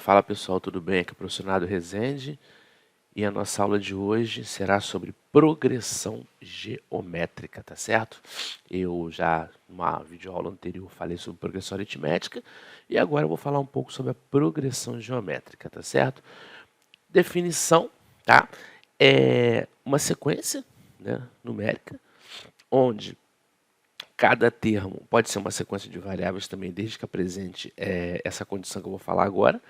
Fala pessoal, tudo bem? Aqui é o professor Nado Rezende e a nossa aula de hoje será sobre progressão geométrica, tá certo? Eu já, numa videoaula anterior, falei sobre progressão aritmética e agora eu vou falar um pouco sobre a progressão geométrica, tá certo? Definição, tá? É uma sequência, né, numérica, onde cada termo pode ser uma sequência de variáveis também, desde que apresente essa condição que eu vou falar agora.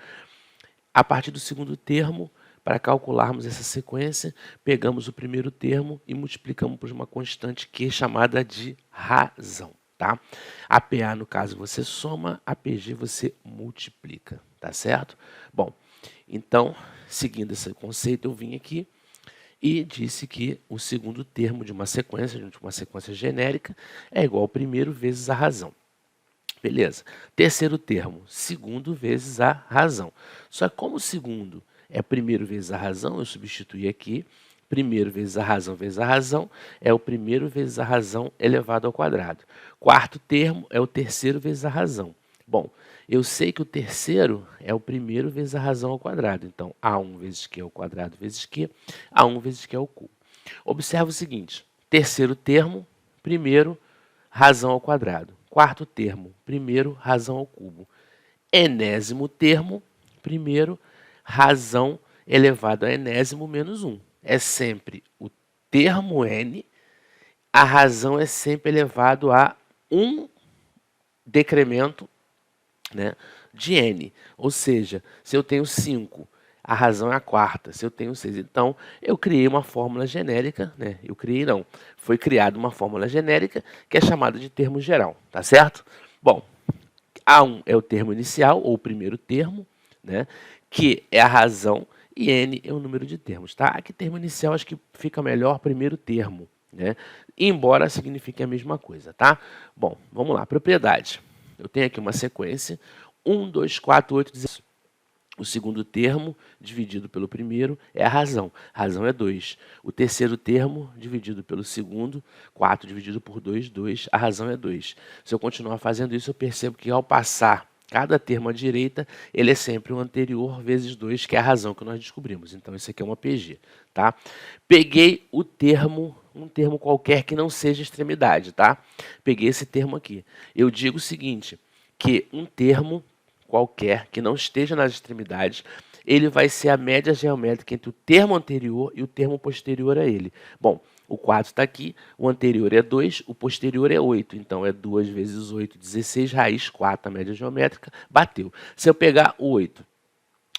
A partir do segundo termo, para calcularmos essa sequência, pegamos o primeiro termo e multiplicamos por uma constante Q chamada de razão. Tá? A PA, no caso, você soma, a PG você multiplica, tá certo? Bom, então, seguindo esse conceito, eu vim aqui e disse que o segundo termo de uma sequência genérica, é igual ao primeiro vezes a razão. Beleza. Terceiro termo, segundo vezes a razão. Só que como o segundo é primeiro vezes a razão, eu substituí aqui. Primeiro vezes a razão é o primeiro vezes a razão elevado ao quadrado. Quarto termo é o terceiro vezes a razão. Bom, eu sei que o terceiro é o primeiro vezes a razão ao quadrado. Então, A1 vezes Q ao quadrado vezes Q, A1 vezes Q ao cubo. Observa o seguinte, terceiro termo, primeiro, razão ao quadrado. Quarto termo, primeiro, razão ao cubo. Enésimo termo, primeiro, razão elevado a enésimo menos 1. É sempre o termo n, a razão é sempre elevado a um decremento, né, de n. Ou seja, se eu tenho 5, a razão é a quarta. Se eu tenho 6, então eu criei uma fórmula genérica, né? Foi criada uma fórmula genérica que é chamada de termo geral, tá certo? Bom, A1 é o termo inicial, ou o primeiro termo, né? Q é a razão e N é o número de termos, tá? Aqui termo inicial acho que fica melhor primeiro termo, né? Embora signifique a mesma coisa, tá? Bom, vamos lá, propriedade. Eu tenho aqui uma sequência, 1, 2, 4, 8, 16. O segundo termo dividido pelo primeiro é a razão. Razão é 2. O terceiro termo dividido pelo segundo, 4 dividido por 2, 2. A razão é 2. Se eu continuar fazendo isso, eu percebo que ao passar cada termo à direita, ele é sempre o anterior vezes 2, que é a razão que nós descobrimos. Então, isso aqui é uma PG. Tá? Peguei o termo, um termo qualquer que não seja extremidade. Tá? Peguei esse termo aqui. Eu digo o seguinte, que um termo qualquer que não esteja nas extremidades, ele vai ser a média geométrica entre o termo anterior e o termo posterior a ele. Bom, o 4 está aqui, o anterior é 2, o posterior é 8. Então, é 2 vezes 8, 16, raiz 4, a média geométrica, bateu. Se eu pegar o 8,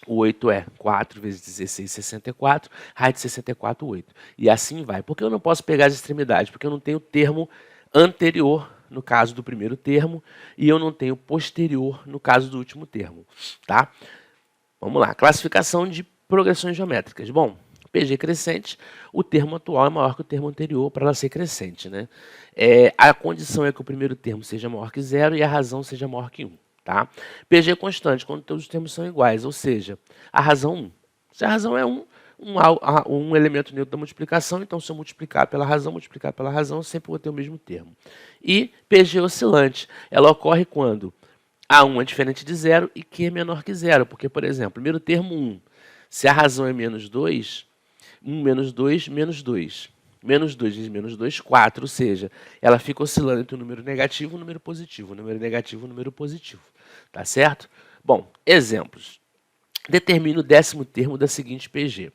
o 8 é 4 vezes 16, 64, raiz de 64, 8. E assim vai. Por que eu não posso pegar as extremidades? Porque eu não tenho termo anterior no caso do primeiro termo, e eu não tenho posterior no caso do último termo. Tá? Vamos lá, classificação de progressões geométricas. Bom, PG crescente, o termo atual é maior que o termo anterior para ela ser crescente. Né? A condição é que o primeiro termo seja maior que 0 e a razão seja maior que 1. Tá? PG constante, quando todos os termos são iguais, ou seja, a razão 1. Se a razão é 1, um elemento neutro da multiplicação, então se eu multiplicar pela razão, eu sempre vou ter o mesmo termo. E PG oscilante, ela ocorre quando A1 é diferente de 0 e Q é menor que 0, porque, por exemplo, primeiro termo 1, se a razão é menos 2, 1 menos 2, menos 2. Menos 2 vezes menos 2, 4, ou seja, ela fica oscilando entre o número negativo e o número positivo, o número negativo e o número positivo, tá certo? Bom, exemplos. Determine o décimo termo da seguinte PG.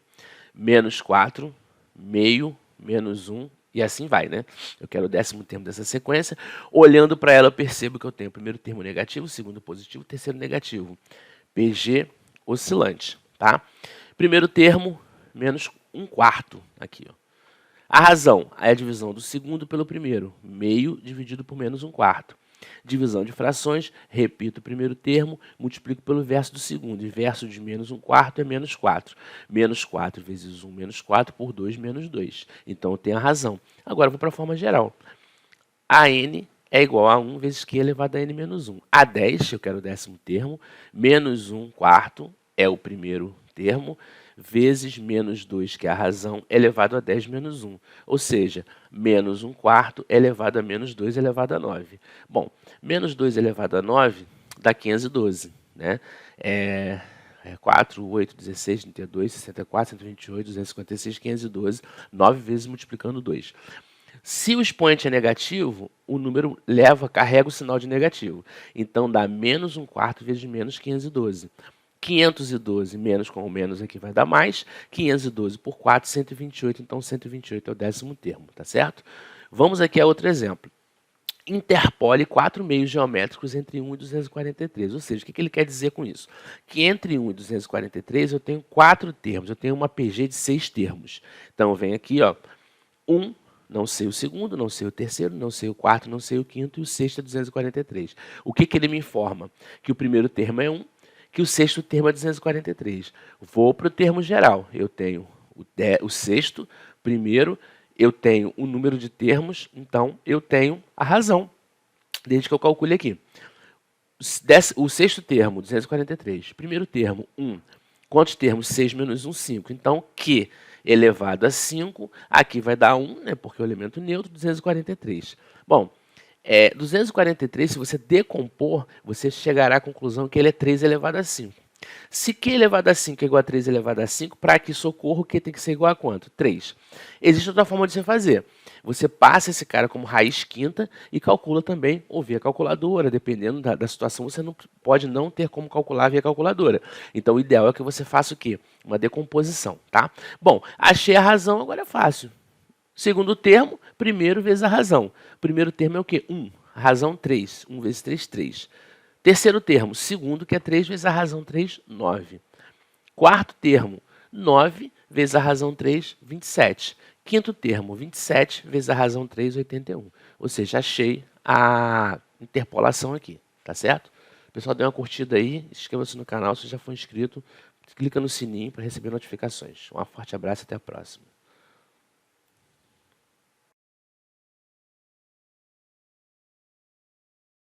Menos 4, meio, menos 1, e assim vai, né? Eu quero o décimo termo dessa sequência. Olhando para ela, eu percebo que eu tenho o primeiro termo negativo, o segundo positivo, o terceiro negativo. PG oscilante, tá? Primeiro termo, menos 1/4, aqui, ó. A razão é a divisão do segundo pelo primeiro, meio dividido por menos 1/4. Divisão de frações, repito o primeiro termo, multiplico pelo verso do segundo. E verso de menos 1/4 é menos 4. Menos 4 vezes 1, menos 4, por 2, menos 2. Então, eu tenho a razão. Agora, eu vou para a forma geral. A n é igual a 1 vezes Q elevado a n menos 1. A 10, eu quero o décimo termo, menos 1/4 é o primeiro termo, vezes menos 2, que é a razão, elevado a 10 menos 1. Ou seja, menos 1/4 elevado a menos 2 elevado a 9. Bom, menos 2 elevado a 9 dá 512. Né? 4, 8, 16, 32, 64, 128, 256, 512, 9 vezes multiplicando 2. Se o expoente é negativo, o número carrega o sinal de negativo. Então, dá menos 1/4 vezes menos 512. 512 menos com o menos aqui vai dar mais. 512 por 4, 128. Então, 128 é o 10º termo, tá certo? Vamos aqui a outro exemplo. Interpole 4 meios geométricos entre 1 e 243. Ou seja, o que ele quer dizer com isso? Que entre 1 e 243 eu tenho 4 termos. Eu tenho uma PG de 6 termos. Então, vem aqui, ó, 1, não sei o segundo, não sei o terceiro, não sei o quarto, não sei o quinto, e o sexto é 243. O que ele me informa? Que o primeiro termo é 1, que o sexto termo é 243. Vou para o termo geral. Eu tenho o sexto, primeiro, eu tenho o número de termos, então eu tenho a razão, desde que eu calcule aqui. O sexto termo, 243. Primeiro termo, 1. Quantos termos? 6 menos 1, 5. Então, Q elevado a 5, aqui vai dar 1, né, porque é o elemento neutro, 243. Bom, 243, se você decompor, você chegará à conclusão que ele é 3 elevado a 5. Se Q elevado a 5 é igual a 3 elevado a 5, para que isso ocorra, o Q tem que ser igual a quanto? 3. Existe outra forma de você fazer. Você passa esse cara como raiz quinta e calcula também ou via calculadora. Dependendo da situação, você pode não ter como calcular via calculadora. Então, o ideal é que você faça o quê? Uma decomposição, tá? Bom, achei a razão, agora é fácil. Segundo termo, primeiro vezes a razão. Primeiro termo é o quê? 1. Razão 3. 1 vezes 3, 3. Terceiro termo, segundo, que é 3 vezes a razão 3, 9. Quarto termo, 9 vezes a razão 3, 27. Quinto termo, 27 vezes a razão 3, 81. Ou seja, achei a interpolação aqui, tá certo? Pessoal, dê uma curtida aí, inscreva-se no canal se já for inscrito, clica no sininho para receber notificações. Um forte abraço e até a próxima.